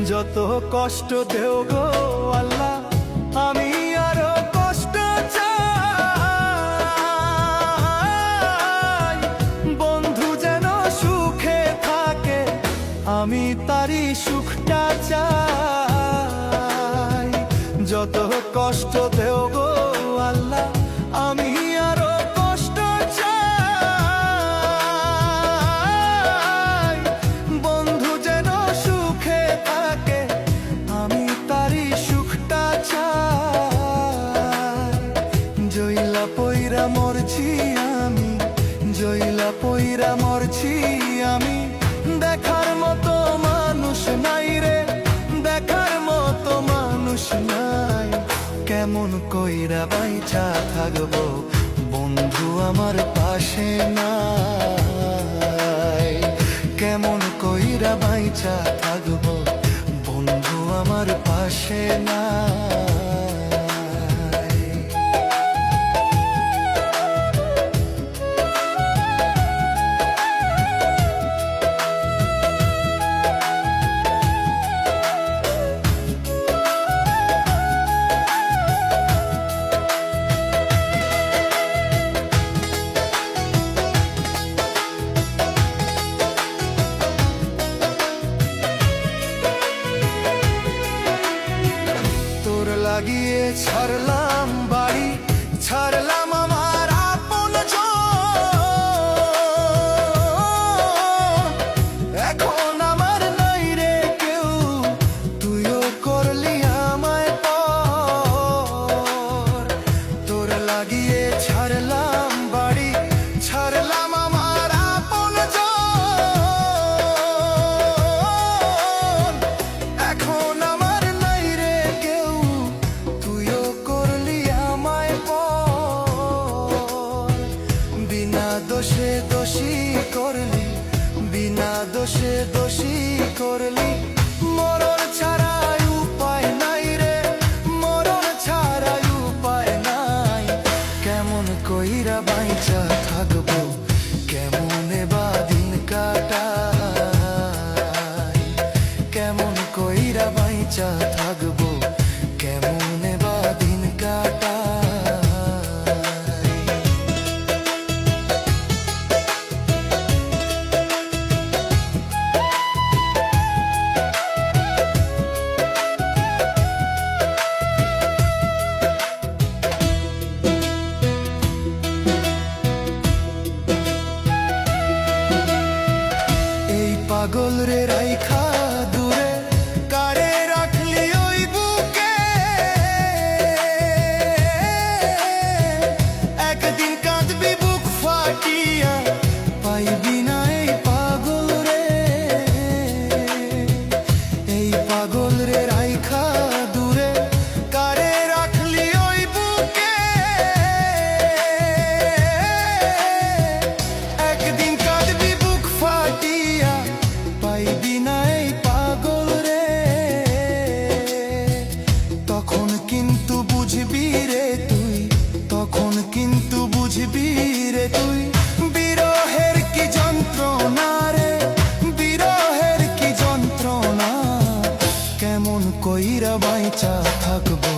যত কষ্ট দেও গো আল্লাহ, আমি আরো কষ্ট চাই। বন্ধু যেন সুখে থাকে, আমি তারই সুখটা চাই। যত কষ্ট দেও গো আল্লাহ, আমি আরো কষ্ট চাই। বন্ধু যেন সুখে থাকে, আমি তারই সুখটা চাই। জইলা পইরা মরছি আমি, জইলা পইরা মরছি আমি, দেখার মতো মানুষ নাই রে, দেখার মতো মানুষ নাই। কেমন কইরা বাইচা থাকবো বন্ধু আমার পাশে নাই। কেমন কইরা বাইচা থাকবো বন্ধু আমার পাশে নাই। লাগিয়ে ছাড়লাম বাড়ি, ছাড়লাম আমার আপন জন। এখন আমার নাই রে কেউ, তুইও করলি আমায় পর। তোর লাগিয়ে ছাড়লাম বাড়ি, ছাড়লাম আমার আপন জন। এখন আমার নাই রে কেউ, তুইও করলি আমায় পর। বিনা দোষে দোষী করলি, বিনা দোষে দোষী করলি। মরণ ছাড়াই উপায় নাই রে, মরণ ছাড়াই উপায় নাই। কেমন কইরা বাইচা থাকবো, কেমনে বা দিন কাটাই। কেমন কইরা বাইচা থাকবো, কেমনে বা দিন কাটাই। এই পাগল রে রাইখা দূরে, কারে রাখলি ওই বুকে। একদিন কাঁদবি বুক ফাটিয়া, পাইবি না এই পাগল রে। এই পাগল রে রাইখা দূরে, কারে রাখলি ওই বুকে। একদিন কাঁদবি বুক ফাটিয়া, পাইবি না এই পাগল রে। তখন কিন্তু বুঝবি রে তুই, তখন কিন্তু বুঝবি রে তুই। বিরহের কি যন্ত্রণা রে, বিরহের কি যন্ত্রণা। কেমন কইরা বাইচা থাকবো